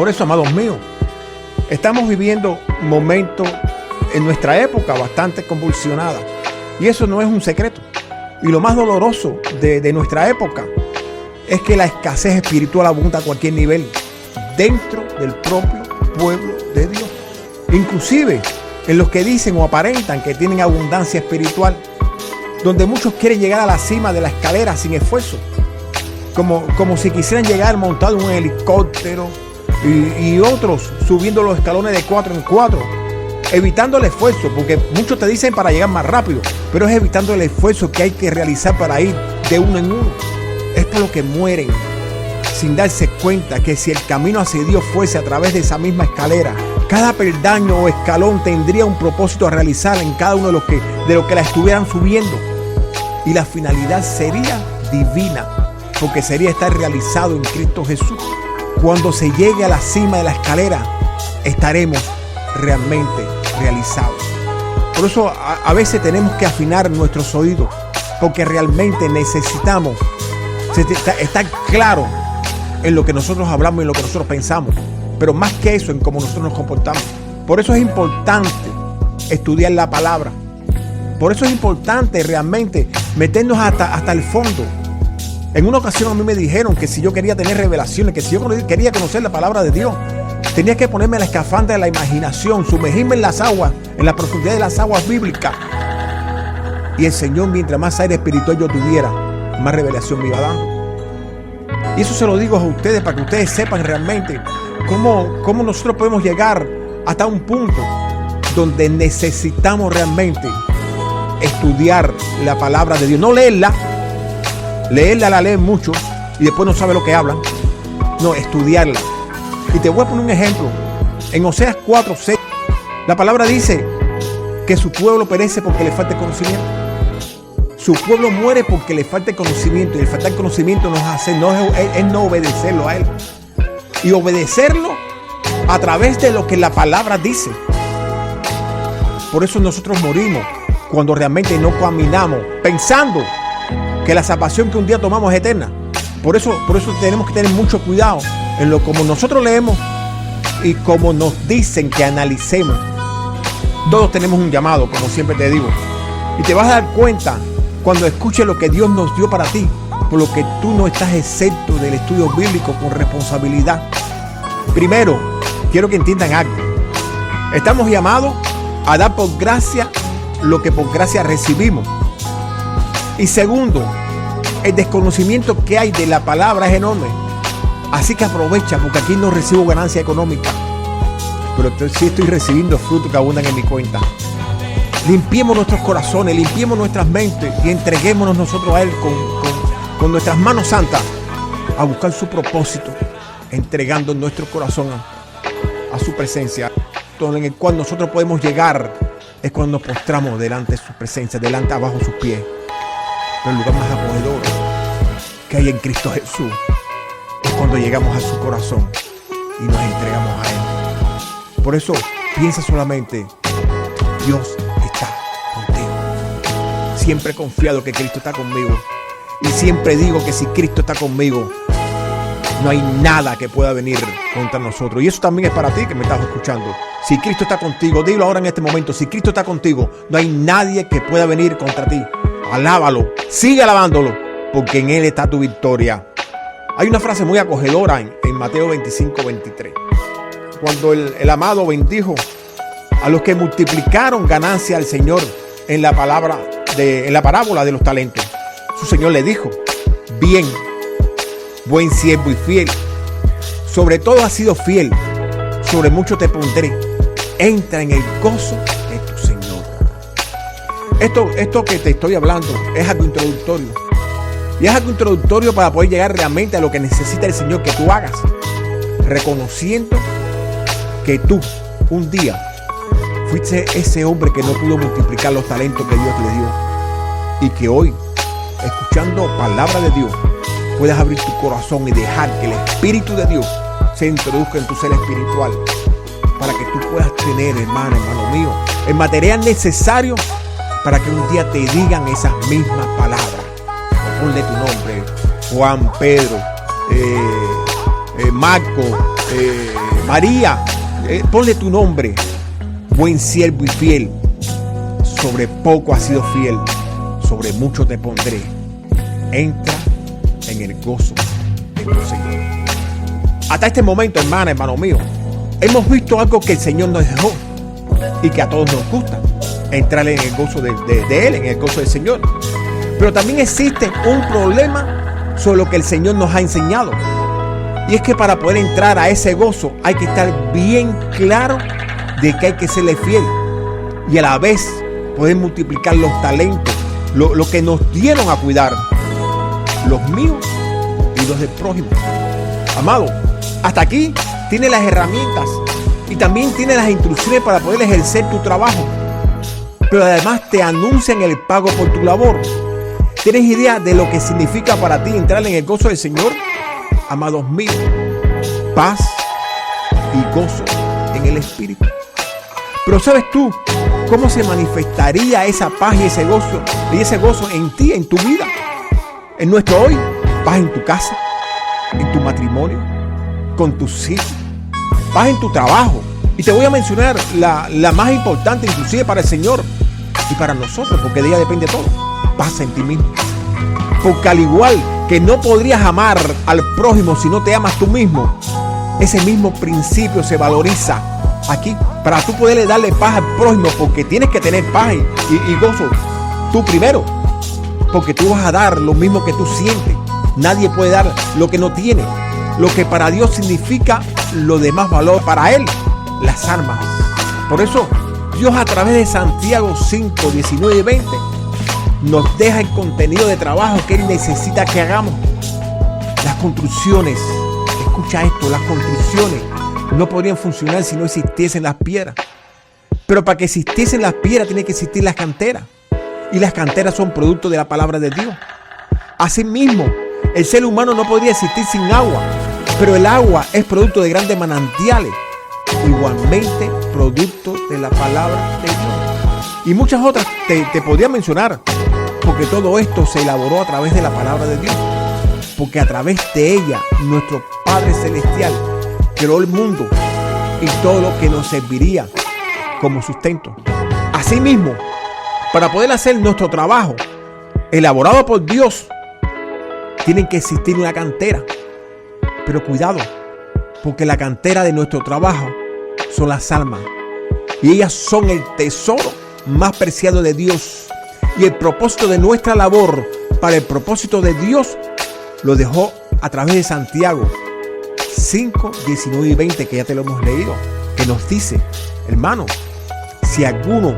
Por eso, amados míos, estamos viviendo momentos en nuestra época bastante convulsionada. Y eso no es un secreto. Y lo más doloroso de nuestra época es que la escasez espiritual abunda a cualquier nivel dentro del propio pueblo de Dios. Inclusive en los que dicen o aparentan que tienen abundancia espiritual, donde muchos quieren llegar a la cima de la escalera sin esfuerzo, como si quisieran llegar montado en un helicóptero, y otros subiendo los escalones de 4 en 4, evitando el esfuerzo, porque muchos te dicen para llegar más rápido, pero es evitando el esfuerzo que hay que realizar para ir de uno en uno. Es por lo que mueren sin darse cuenta que si el camino hacia Dios fuese a través de esa misma escalera, cada peldaño o escalón tendría un propósito a realizar en cada uno de los que la estuvieran subiendo, y la finalidad sería divina, porque sería estar realizado en Cristo Jesús. Cuando se llegue a la cima de la escalera, estaremos realmente realizados. Por eso a veces tenemos que afinar nuestros oídos, porque realmente necesitamos estar claro en lo que nosotros hablamos y en lo que nosotros pensamos, pero más que eso, en cómo nosotros nos comportamos. Por eso es importante estudiar la palabra. Por eso es importante realmente meternos hasta el fondo. En una ocasión a mí me dijeron que si yo quería tener revelaciones, que si yo quería conocer la palabra de Dios, tenía que ponerme la escafandra de la imaginación, sumergirme en las aguas, en la profundidad de las aguas bíblicas. Y el Señor, mientras más aire espiritual yo tuviera, más revelación me iba dando. Y eso se lo digo a ustedes para que ustedes sepan realmente cómo nosotros podemos llegar hasta un punto donde necesitamos realmente estudiar la palabra de Dios. No leerla la leen mucho y después no sabe lo que hablan. No, estudiarla. Y te voy a poner un ejemplo. En Oseas 4:6, la palabra dice que su pueblo perece porque le falta conocimiento. Su pueblo muere porque le falta conocimiento, y el faltar conocimiento es no obedecerlo a Él. Y obedecerlo a través de lo que la palabra dice. Por eso nosotros morimos cuando realmente no caminamos pensando que la salvación que un día tomamos es eterna. Por eso tenemos que tener mucho cuidado en lo como nosotros leemos y como nos dicen que analicemos. Todos tenemos un llamado, como siempre te digo, y te vas a dar cuenta cuando escuches lo que Dios nos dio para ti, por lo que tú no estás exento del estudio bíblico con responsabilidad. Primero, quiero que entiendan algo. Estamos llamados a dar por gracia lo que por gracia recibimos. Y segundo, el desconocimiento que hay de la palabra es enorme. Así que aprovecha, porque aquí no recibo ganancia económica, pero sí estoy recibiendo frutos que abundan en mi cuenta. Limpiemos nuestros corazones, limpiemos nuestras mentes y entreguémonos nosotros a Él con nuestras manos santas a buscar su propósito, entregando nuestro corazón a su presencia. En el cual nosotros podemos llegar es cuando nos postramos delante de su presencia, delante abajo sus pies. Pero el lugar más acogedor que hay en Cristo Jesús es cuando llegamos a su corazón y nos entregamos a Él. Por eso piensa solamente: Dios está contigo. Siempre he confiado que Cristo está conmigo, y siempre digo que si Cristo está conmigo, no hay nada que pueda venir contra nosotros. Y eso también es para ti que me estás escuchando. Si Cristo está contigo, dilo ahora en este momento: si Cristo está contigo, no hay nadie que pueda venir contra ti. Alábalo, sigue alabándolo, porque en Él está tu victoria. Hay una frase muy acogedora en Mateo 25:23. Cuando el amado bendijo a los que multiplicaron ganancia al Señor en la parábola de los talentos, su Señor le dijo: bien, buen siervo y fiel, sobre todo has sido fiel, sobre mucho te pondré, entra en el gozo de tu Señor. Esto que te estoy hablando es algo introductorio, y es algo introductorio para poder llegar realmente a lo que necesita el Señor que tú hagas, reconociendo que tú un día fuiste ese hombre que no pudo multiplicar los talentos que Dios le dio, y que hoy, escuchando palabra de Dios, puedas abrir tu corazón y dejar que el Espíritu de Dios se introduzca en tu ser espiritual, para que tú puedas tener, hermano mío, el material necesario para que un día te digan esas mismas palabras. Ponle tu nombre: Juan, Pedro, Marco, María, ponle tu nombre, buen siervo y fiel. Sobre poco has sido fiel, sobre mucho te pondré. Entra en el gozo de tu Señor. Hasta este momento, hermano mío, hemos visto algo que el Señor nos dejó y que a todos nos gusta: entrar en el gozo de Él, en el gozo del Señor. Pero también existe un problema sobre lo que el Señor nos ha enseñado, y es que para poder entrar a ese gozo hay que estar bien claro de que hay que serle fiel y a la vez poder multiplicar los talentos, lo que nos dieron a cuidar, los míos y los del prójimo. Amado, hasta aquí tienes las herramientas y también tienes las instrucciones para poder ejercer tu trabajo, pero además te anuncian el pago por tu labor. ¿Tienes idea de lo que significa para ti entrar en el gozo del Señor? Amados míos, paz y gozo en el Espíritu. Pero ¿sabes tú cómo se manifestaría esa paz y ese gozo en ti, en tu vida? En nuestro hoy, paz en tu casa, en tu matrimonio, con tus hijos, paz en tu trabajo. Y te voy a mencionar la más importante inclusive para el Señor y para nosotros, porque de ella depende todo: paz en ti mismo. Porque al igual que no podrías amar al prójimo si no te amas tú mismo, ese mismo principio se valoriza aquí para tú poderle darle paz al prójimo, porque tienes que tener paz y gozo tú primero, porque tú vas a dar lo mismo que tú sientes. Nadie puede dar lo que no tiene. Lo que para Dios significa lo de más valor para Él, las almas. Por eso Dios, a través de Santiago 5, 19 y 20, nos deja el contenido de trabajo que Él necesita que hagamos. Las construcciones, escucha esto, las construcciones no podrían funcionar si no existiesen las piedras. Pero para que existiesen las piedras tiene que existir las canteras. Y las canteras son producto de la palabra de Dios. Asimismo, el ser humano no podría existir sin agua, pero el agua es producto de grandes manantiales, igualmente producto de la palabra de Dios. Y muchas otras te podría mencionar, porque todo esto se elaboró a través de la palabra de Dios, porque a través de ella nuestro Padre Celestial creó el mundo y todo lo que nos serviría como sustento. Asimismo, para poder hacer nuestro trabajo elaborado por Dios, tiene que existir una cantera. Pero cuidado, porque la cantera de nuestro trabajo son las almas, y ellas son el tesoro más preciado de Dios. Y el propósito de nuestra labor para el propósito de Dios lo dejó a través de Santiago 5, 19 y 20, que ya te lo hemos leído, que nos dice: hermano, si alguno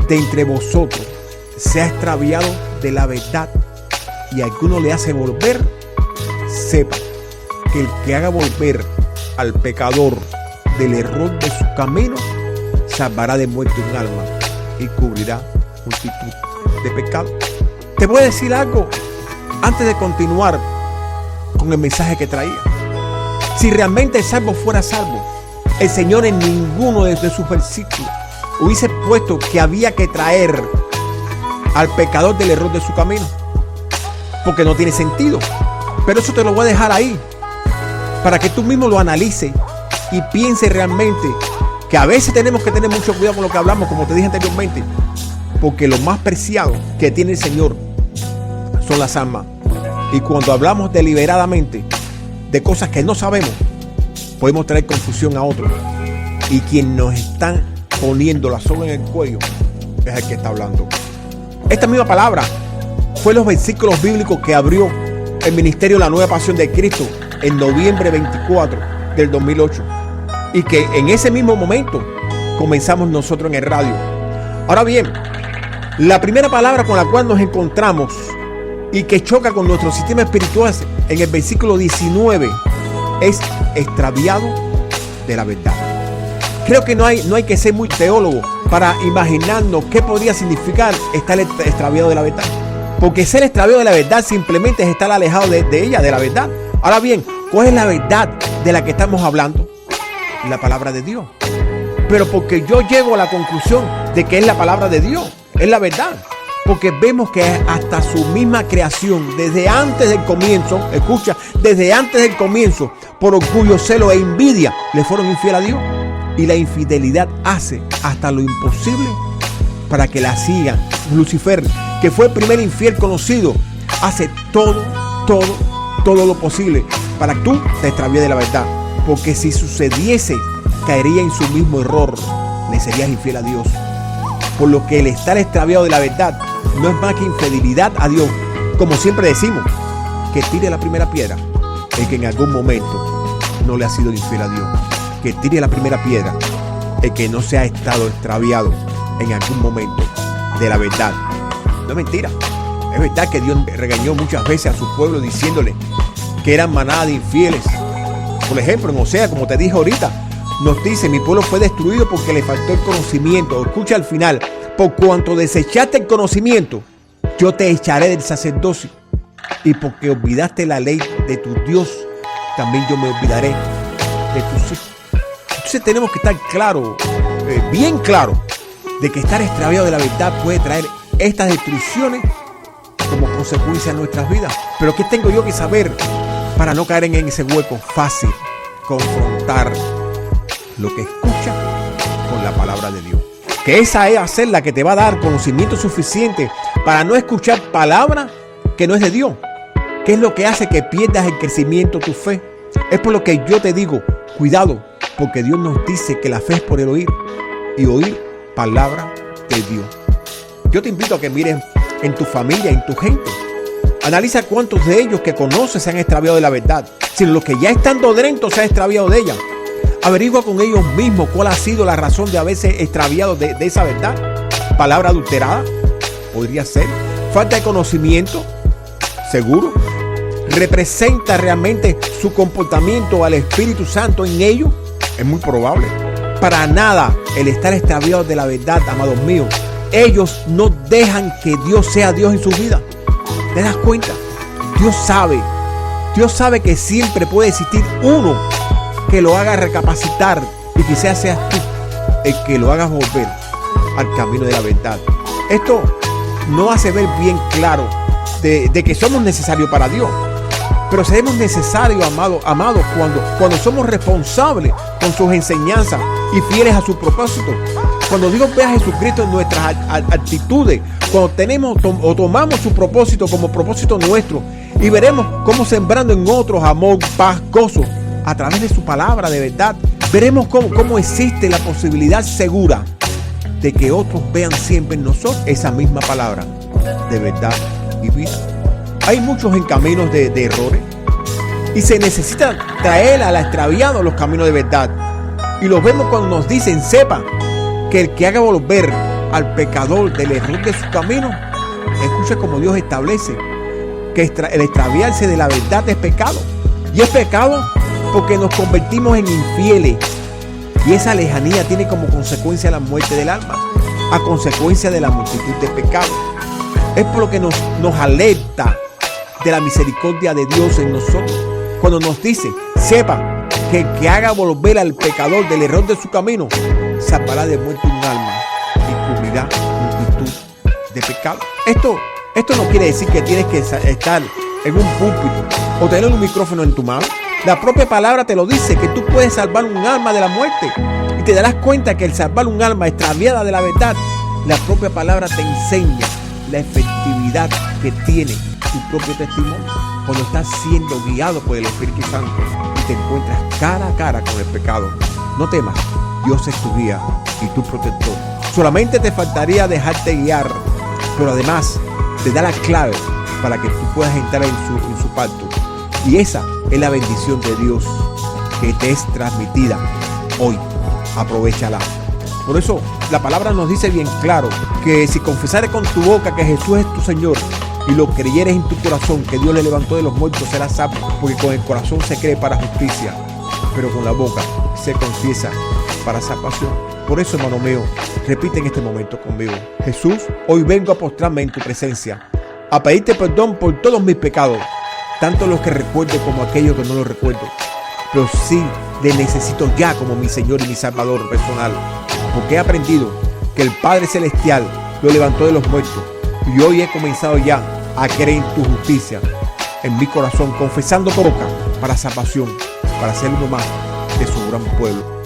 de entre vosotros se ha extraviado de la verdad y alguno le hace volver, sepa que el que haga volver al pecador del error de su camino salvará de muerte un alma y cubrirá multitud de pecados. Te voy a decir algo antes de continuar con el mensaje que traía. Si realmente el salvo fuera salvo, el Señor en ninguno de sus versículos hubiese puesto que había que traer al pecador del error de su camino, porque no tiene sentido. Pero eso te lo voy a dejar ahí para que tú mismo lo analices y pienses realmente que a veces tenemos que tener mucho cuidado con lo que hablamos, como te dije anteriormente, porque lo más preciado que tiene el Señor son las almas. Y cuando hablamos deliberadamente de cosas que no sabemos, podemos traer confusión a otros, y quien nos están poniendo la soga en el cuello es el que está hablando. Esta misma palabra fue los versículos bíblicos que abrió el ministerio La Nueva Pasión de Cristo en noviembre 24 del 2008, y que en ese mismo momento comenzamos nosotros en el radio. Ahora bien, la primera palabra con la cual nos encontramos y que choca con nuestro sistema espiritual en el versículo 19 es extraviado de la verdad. Creo que no hay que ser muy teólogo para imaginarnos qué podría significar estar extraviado de la verdad. Porque ser extraviado de la verdad simplemente es estar alejado de ella, de la verdad. Ahora bien, ¿cuál es la verdad de la que estamos hablando? La palabra de Dios. Pero porque yo llego a la conclusión de que es la palabra de Dios, es la verdad. Porque vemos que hasta su misma creación, desde antes del comienzo, escucha, desde antes del comienzo, por orgullo, celo e envidia, le fueron infiel a Dios. Y la infidelidad hace hasta lo imposible para que la sigan. Lucifer, que fue el primer infiel conocido, hace todo lo posible para que tú te extravíes de la verdad. Porque si sucediese, caería en su mismo error, le serías infiel a Dios. Por lo que el estar extraviado de la verdad no es más que infidelidad a Dios. Como siempre decimos, que tire la primera piedra el que en algún momento no le ha sido infiel a Dios. Que tire la primera piedra el que no se ha estado extraviado en algún momento de la verdad. No es mentira. Es verdad que Dios regañó muchas veces a su pueblo diciéndole que eran manada de infieles. Por ejemplo, en Oseas, como te dije ahorita, nos dice: mi pueblo fue destruido porque le faltó el conocimiento. Escucha al final: por cuanto desechaste el conocimiento, yo te echaré del sacerdocio. Y porque olvidaste la ley de tu Dios, también yo me olvidaré de tus hijos. Entonces tenemos que estar claro, bien claro, de que estar extraviado de la verdad puede traer estas destrucciones como consecuencia en nuestras vidas. Pero ¿qué tengo yo que saber para no caer en ese hueco? Fácil: confrontar lo que escucha con la palabra de Dios. Que esa es hacer la que te va a dar conocimiento suficiente para no escuchar palabra que no es de Dios. ¿Qué es lo que hace que pierdas el crecimiento de tu fe? Es por lo que yo te digo, cuidado, porque Dios nos dice que la fe es por el oír, y oír palabra de Dios. Yo te invito a que mires en tu familia, en tu gente. Analiza cuántos de ellos que conoces se han extraviado de la verdad. Si los que ya estando dentro se han extraviado de ella. Averigua con ellos mismos cuál ha sido la razón de haberse extraviado de esa verdad. Palabra adulterada, podría ser. Falta de conocimiento, seguro. ¿Representa realmente su comportamiento al Espíritu Santo en ellos? Es muy probable. Para nada el estar extraviado de la verdad, amados míos. Ellos no dejan que Dios sea Dios en su vida. ¿Te das cuenta? Dios sabe que siempre puede existir uno que lo haga recapacitar, y quizás seas tú el que lo hagas volver al camino de la verdad. Esto no hace ver bien claro de que somos necesarios para Dios, pero seremos necesarios, amados, cuando somos responsables con sus enseñanzas y fieles a su propósito. Cuando Dios ve a Jesucristo en nuestras actitudes, cuando tomamos su propósito como propósito nuestro, y veremos cómo sembrando en otros amor, paz, gozo, a través de su palabra de verdad, veremos cómo existe la posibilidad segura de que otros vean siempre en nosotros esa misma palabra de verdad y vida. Hay muchos en caminos de errores, y se necesita traer al extraviado los caminos de verdad. Y los vemos cuando nos dicen: sepa que el que haga volver al pecador del error de su camino, escucha como Dios establece que el extraviarse de la verdad es pecado. Y es pecado porque nos convertimos en infieles, y esa lejanía tiene como consecuencia la muerte del alma, a consecuencia de la multitud de pecados. Es por lo que nos alerta de la misericordia de Dios en nosotros, cuando nos dice: sepa que el que haga volver al pecador del error de su camino, salvará de muerte un alma y cubrirá multitud de pecados. Esto no quiere decir que tienes que estar en un púlpito o tener un micrófono en tu mano. La propia palabra te lo dice, que tú puedes salvar un alma de la muerte, y te darás cuenta que el salvar un alma extraviada de la verdad, la propia palabra te enseña la efectividad que tiene tu propio testimonio cuando estás siendo guiado por el Espíritu Santo y te encuentras cara a cara con el pecado. No temas, Dios es tu guía y tu protector. Solamente te faltaría dejarte guiar, pero además te da la clave para que tú puedas entrar en su pacto. Y esa es la bendición de Dios que te es transmitida hoy. Aprovéchala. Por eso la palabra nos dice bien claro que si confesares con tu boca que Jesús es tu Señor y lo creyeres en tu corazón que Dios le levantó de los muertos, serás salvo. Porque con el corazón se cree para justicia, pero con la boca se confiesa para salvación. Por eso, hermano mío, repite en este momento conmigo: Jesús, hoy vengo a postrarme en tu presencia, a pedirte perdón por todos mis pecados, tanto los que recuerdo como aquellos que no los recuerdo. Pero sí le necesito ya como mi Señor y mi Salvador personal, porque he aprendido que el Padre Celestial lo levantó de los muertos Y hoy he comenzado ya a creer en tu justicia en mi corazón, confesando por boca para salvación, para ser uno más de su gran pueblo.